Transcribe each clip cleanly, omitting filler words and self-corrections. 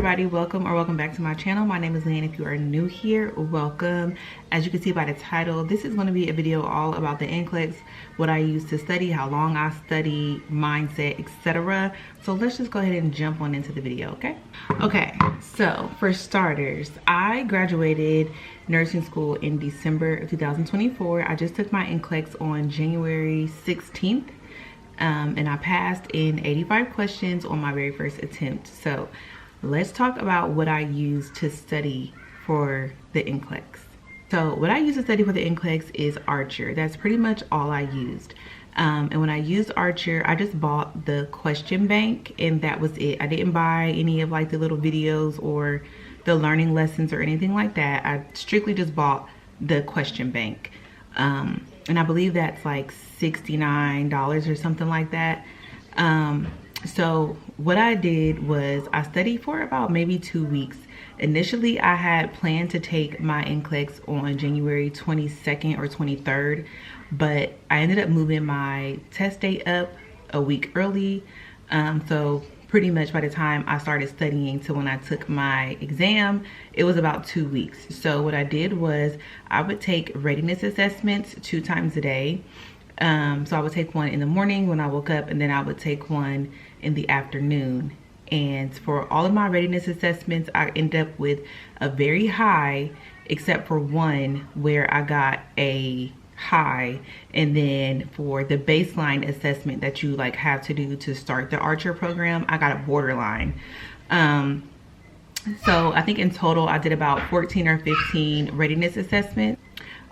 everybody, welcome back to my channel. My name is Lyanne. If you are new here, welcome. As you can see by the title, this is going to be a video all about the NCLEX, what I use to study, how long I study, mindset, etc. So let's just go ahead and jump on into the video, okay? So for starters, I graduated nursing school in December of 2024. I just took my NCLEX on January 16th. And I passed in 85 questions on my very first attempt. So let's talk about what I use to study for the NCLEX. So what I use to study for the NCLEX is Archer. That's pretty much all I used. And when I used Archer, I just bought the question bank and that was it. I didn't buy any of like the little videos or the learning lessons or anything like that. I strictly just bought the question bank. And I believe that's like $69 or something like that. So what I did was I studied for about maybe 2 weeks. Initially, I had planned to take my NCLEX on January 22nd or 23rd, but I ended up moving my test date up a week early. So pretty much by the time I started studying to when I took my exam, it was about 2 weeks. So what I did was I would take readiness assessments 2 times a day. So I would take one in the morning when I woke up, and then I would take one in the afternoon. And for all of my readiness assessments, I ended up with a very high, except for one where I got a high. And then for the baseline assessment that you like have to do to start the Archer program, I got a borderline. So I think in total I did about 14 or 15 readiness assessments.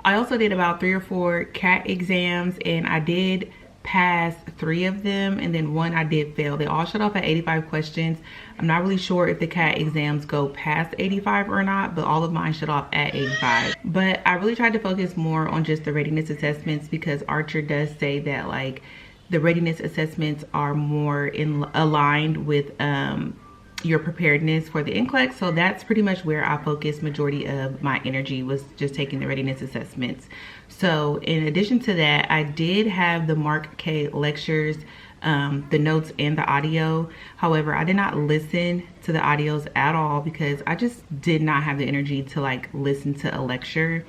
I also did about 3 or 4 CAT exams, and I did pass 3 of them, and then 1 I did fail. They all shut off at 85 questions. I'm not really sure if the CAT exams go past 85 or not, but all of mine shut off at 85. But I really tried to focus more on just the readiness assessments because Archer does say that like the readiness assessments are more aligned with your preparedness for the NCLEX. So that's pretty much where I focused majority of my energy, was just taking the readiness assessments. So in addition to that, I did have the Mark K lectures, the notes and the audio. However, I did not listen to the audios at all because I just did not have the energy to like listen to a lecture.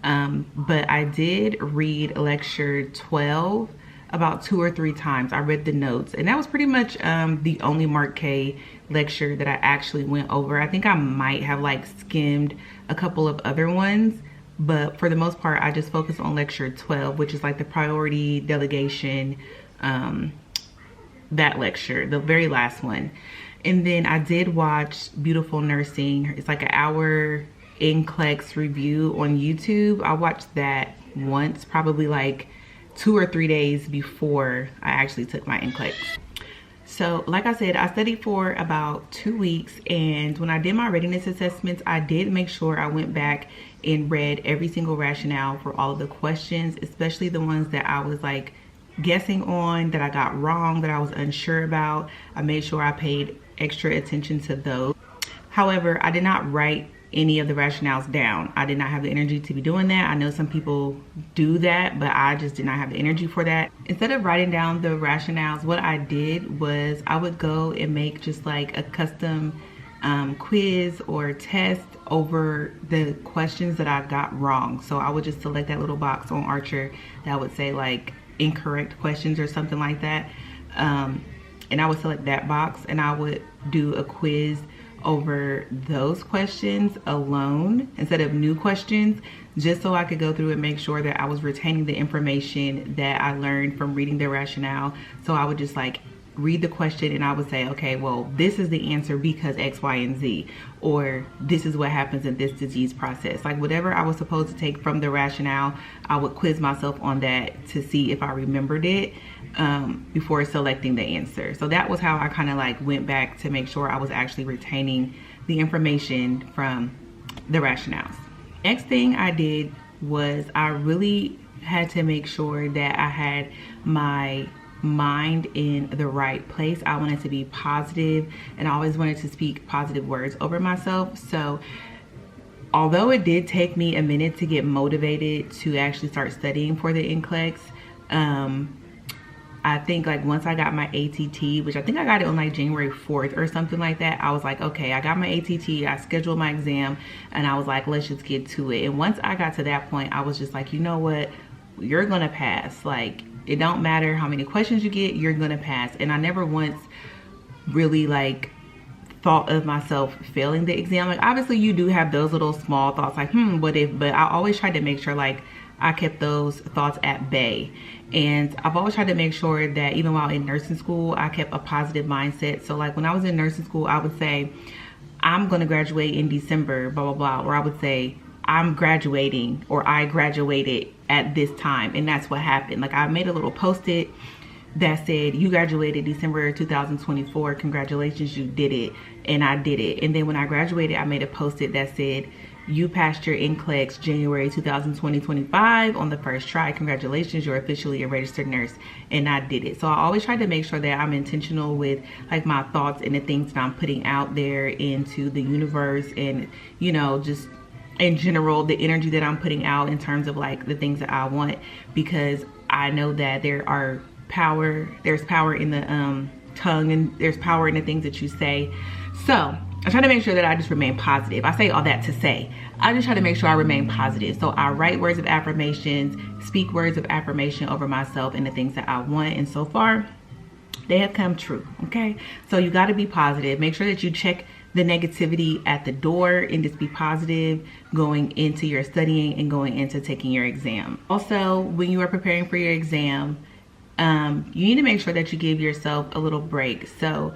But I did read lecture 12 about 2 or 3 times. I read the notes, and that was pretty much the only Mark K lecture that I actually went over. I think I might have like skimmed a couple of other ones, but for the most part I just focused on lecture 12, which is like the priority delegation, that lecture, the very last one. And then I did watch Beautiful Nursing. It's like an hour NCLEX review on YouTube. I watched that once, probably like 2 or 3 days before I actually took my NCLEX. So like I said, I studied for about 2 weeks, and when I did my readiness assessments, I did make sure I went back and read every single rationale for all of the questions, especially the ones that I was like guessing on, that I got wrong, that I was unsure about. I made sure I paid extra attention to those. However, I did not write any of the rationales down. I did not have the energy to be doing that. I know some people do that, but I just did not have the energy for that. Instead of writing down the rationales, what I did was I would go and make just like a custom quiz or test over the questions that I got wrong. So I would just select that little box on Archer that would say like incorrect questions or something like that. And I would select that box and I would do a quiz over those questions alone instead of new questions, just so I could go through and make sure that I was retaining the information that I learned from reading the rationale. So I would just like read the question and I would say, okay, well, this is the answer because X, Y, and Z, or this is what happens in this disease process. Like whatever I was supposed to take from the rationale, I would quiz myself on that to see if I remembered it before selecting the answer. So that was how I kind of like went back to make sure I was actually retaining the information from the rationales. Next thing I did was I really had to make sure that I had my mind in the right place. I wanted to be positive, and I always wanted to speak positive words over myself. So although it did take me a minute to get motivated to actually start studying for the NCLEX, I think like once I got my ATT, which I think I got it on like January 4th or something like that, I was like, okay, I got my ATT, I scheduled my exam, and I was like, let's just get to it. And once I got to that point, I was just like, you know what, you're gonna pass. Like, it don't matter how many questions you get, you're gonna pass. And I never once really like thought of myself failing the exam. Like, obviously you do have those little small thoughts like, what if, but I always tried to make sure like I kept those thoughts at bay. And I've always tried to make sure that even while in nursing school, I kept a positive mindset. So like when I was in nursing school, I would say, I'm gonna graduate in December, blah, blah, blah. Or I would say, I'm graduating, or I graduated at this time. And that's what happened. Like, I made a little post-it that said, you graduated December 2024, congratulations, you did it. And I did it. And then when I graduated, I made a post-it that said, you passed your NCLEX January 2025 on the first try. Congratulations, you're officially a registered nurse. And I did it. So I always try to make sure that I'm intentional with like my thoughts and the things that I'm putting out there into the universe, and, you know, just in general, the energy that I'm putting out in terms of like the things that I want, because I know that there's power in the tongue, and there's power in the things that you say. So I try to make sure that I just remain positive. I say all that to say, I just try to make sure I remain positive. So I write words of affirmations, speak words of affirmation over myself and the things that I want. And so far, they have come true, okay? So you gotta be positive. Make sure that you check the negativity at the door and just be positive going into your studying and going into taking your exam. Also, when you are preparing for your exam, you need to make sure that you give yourself a little break. So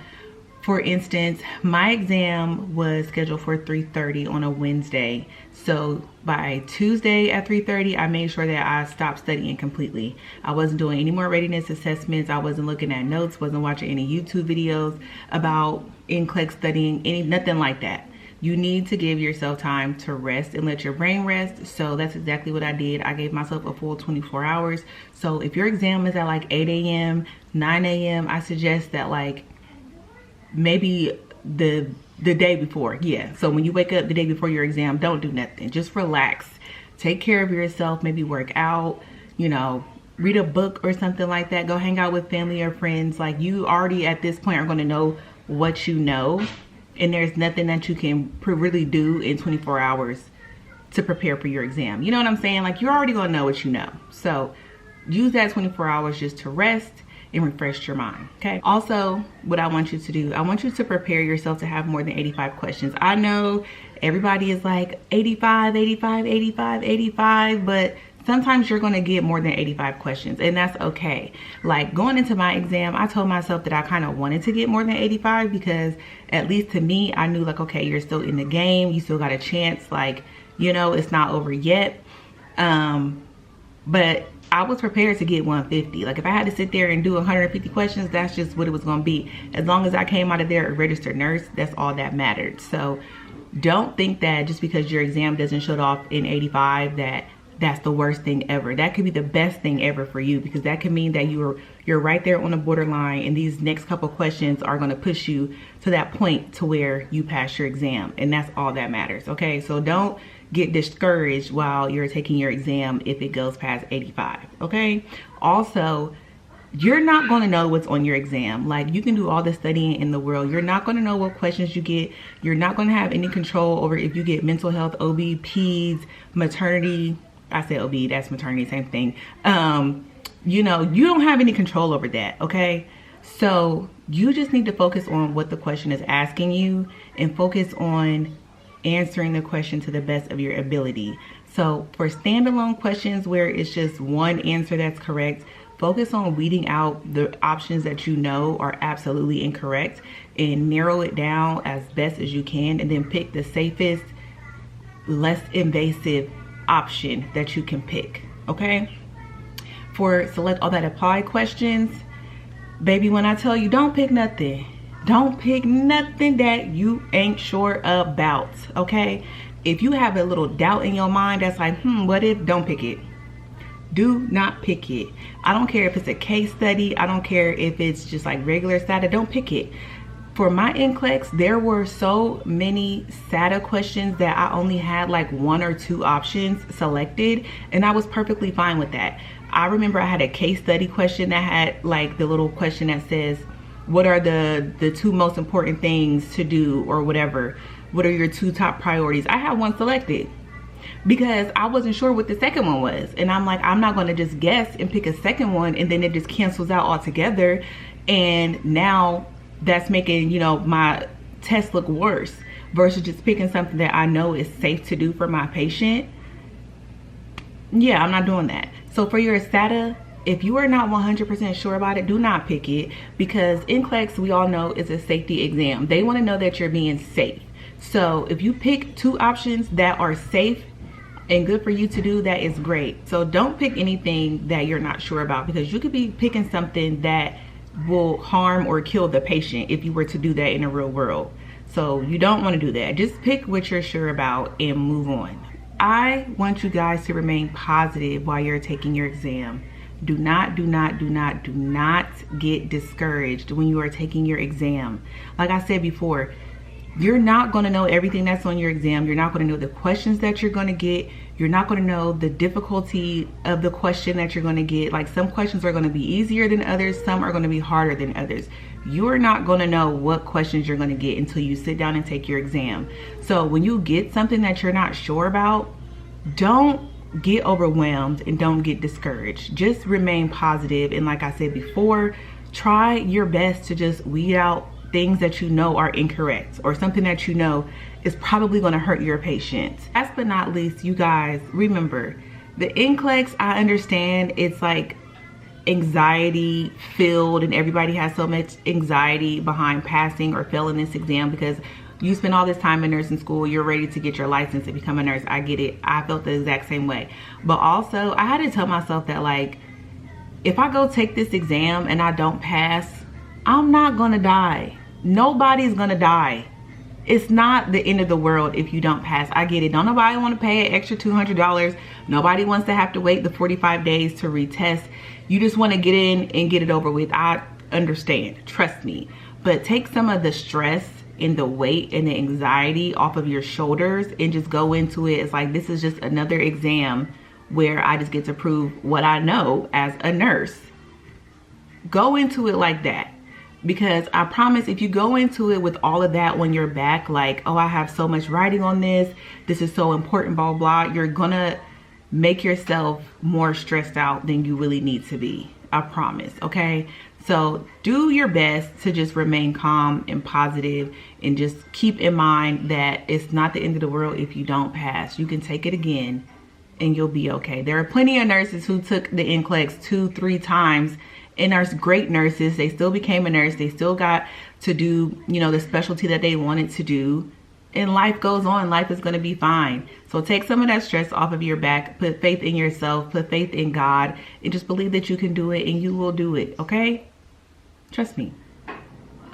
for instance, my exam was scheduled for 3:30 on a Wednesday. So by Tuesday at 3:30, I made sure that I stopped studying completely. I wasn't doing any more readiness assessments. I wasn't looking at notes, wasn't watching any YouTube videos about NCLEX studying, nothing like that. You need to give yourself time to rest and let your brain rest. So that's exactly what I did. I gave myself a full 24 hours. So if your exam is at like 8 a.m., 9 a.m., I suggest that like maybe the day before. Yeah, so when you wake up the day before your exam, don't do nothing. Just relax. Take care of yourself. Maybe work out, you know, read a book or something like that. Go hang out with family or friends. Like, you already at this point are going to know what you know, and there's nothing that you can really do in 24 hours to prepare for your exam. You know what I'm saying? Like, you're already going to know what you know. So use that 24 hours just to rest and refresh your mind, okay? Also, what I want you to do, I want you to prepare yourself to have more than 85 questions. I know everybody is like 85, 85, 85, 85, but sometimes you're gonna get more than 85 questions, and that's okay. Like, going into my exam, I told myself that I kind of wanted to get more than 85 because, at least to me, I knew like, okay, you're still in the game, you still got a chance, like, you know, it's not over yet. But I was prepared to get 150. Like, if I had to sit there and do 150 questions, that's just what it was gonna be. As long as I came out of there a registered nurse, that's all that mattered. So don't think that just because your exam doesn't show off in 85 that's the worst thing ever. That could be the best thing ever for you, because that could mean that you're right there on the borderline, and these next couple questions are gonna push you to that point to where you pass your exam, and that's all that matters, okay? So don't get discouraged while you're taking your exam if it goes past 85, okay? Also, you're not going to know what's on your exam. Like, you can do all the studying in the world, you're not going to know what questions you get. You're not going to have any control over if you get mental health, OB, peds, maternity. I said OB, that's maternity, same thing. You know, you don't have any control over that, okay? So you just need to focus on what the question is asking you, and focus on answering the question to the best of your ability. So for standalone questions where it's just one answer that's correct, focus on weeding out the options that you know are absolutely incorrect and narrow it down as best as you can, and then pick the safest, less invasive option that you can pick, okay? For select all that apply questions, baby, when I tell you, don't pick nothing. Don't pick nothing that you ain't sure about, okay? If you have a little doubt in your mind that's like, what if, don't pick it. Do not pick it. I don't care if it's a case study. I don't care if it's just like regular SATA. Don't pick it. For my NCLEX, there were so many SATA questions that I only had like 1 or 2 options selected, and I was perfectly fine with that. I remember I had a case study question that had like the little question that says, what are the 2 most important things to do, or whatever. What are your 2 top priorities? I had one selected because I wasn't sure what the second one was. And I'm like, I'm not going to just guess and pick a second one and then it just cancels out altogether. And now that's making, you know, my test look worse versus just picking something that I know is safe to do for my patient. Yeah, I'm not doing that. So for your SATA, if you are not 100% sure about it, do not pick it, because NCLEX, we all know, is a safety exam. They want to know that you're being safe. So if you pick 2 options that are safe and good for you to do, that is great. So don't pick anything that you're not sure about, because you could be picking something that will harm or kill the patient if you were to do that in the real world. So you don't want to do that. Just pick what you're sure about and move on. I want you guys to remain positive while you're taking your exam. Do not get discouraged when you are taking your exam. Like I said before, you're not going to know everything that's on your exam. You're not going to know the questions that you're going to get. You're not going to know the difficulty of the question that you're going to get. Like, some questions are going to be easier than others. Some are going to be harder than others. You're not going to know what questions you're going to get until you sit down and take your exam. So when you get something that you're not sure about, don't get overwhelmed and don't get discouraged. Just remain positive. And like I said before, try your best to just weed out things that you know are incorrect, or something that you know is probably going to hurt your patient. Last but not least, you guys, remember, the NCLEX, I understand it's like anxiety filled and everybody has so much anxiety behind passing or failing this exam, because you spend all this time in nursing school, you're ready to get your license and become a nurse. I get it. I felt the exact same way. But also, I had to tell myself that, like, if I go take this exam and I don't pass, I'm not gonna die. Nobody's gonna die. It's not the end of the world if you don't pass. I get it. Don't nobody want to pay an extra $200. Nobody wants to have to wait the 45 days to retest. You just want to get in and get it over with. I understand. Trust me. But take some of the stress and the weight and the anxiety off of your shoulders and just go into it. It's like, this is just another exam where I just get to prove what I know as a nurse. Go into it like that. Because I promise, if you go into it with all of that on your back, like, oh, I have so much writing on this, this is so important, blah, blah, you're gonna make yourself more stressed out than you really need to be. I promise, okay? So do your best to just remain calm and positive, and just keep in mind that it's not the end of the world if you don't pass. You can take it again and you'll be okay. There are plenty of nurses who took the NCLEX 2-3 times and are great nurses. They still became a nurse. They still got to do, you know, the specialty that they wanted to do. And life goes on. Life is going to be fine. So take some of that stress off of your back. Put faith in yourself. Put faith in God. And just believe that you can do it, and you will do it. Okay? Trust me.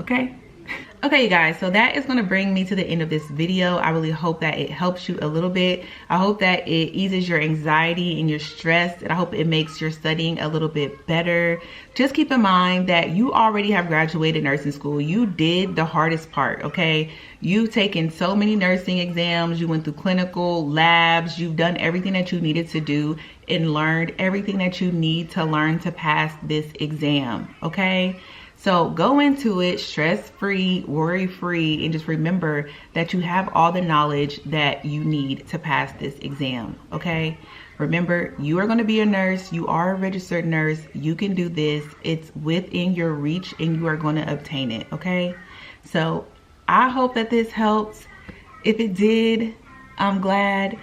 Okay? Okay, you guys, so that is going to bring me to the end of this video. I really hope that it helps you a little bit. I hope that it eases your anxiety and your stress, and I hope it makes your studying a little bit better. Just keep in mind that you already have graduated nursing school. You did the hardest part, okay? You've taken so many nursing exams. You went through clinical labs. You've done everything that you needed to do and learned everything that you need to learn to pass this exam, okay? So go into it stress-free, worry-free, and just remember that you have all the knowledge that you need to pass this exam, okay? Remember, you are going to be a nurse. You are a registered nurse. You can do this. It's within your reach, and you are going to obtain it, okay? So I hope that this helps. If it did, I'm glad.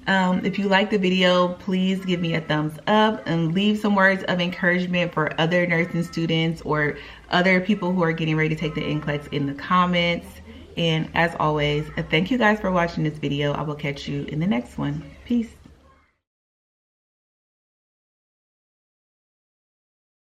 If you like the video, please give me a thumbs up and leave some words of encouragement for other nursing students or other people who are getting ready to take the NCLEX in the comments. And as always, thank you guys for watching this video. I will catch you in the next one. Peace.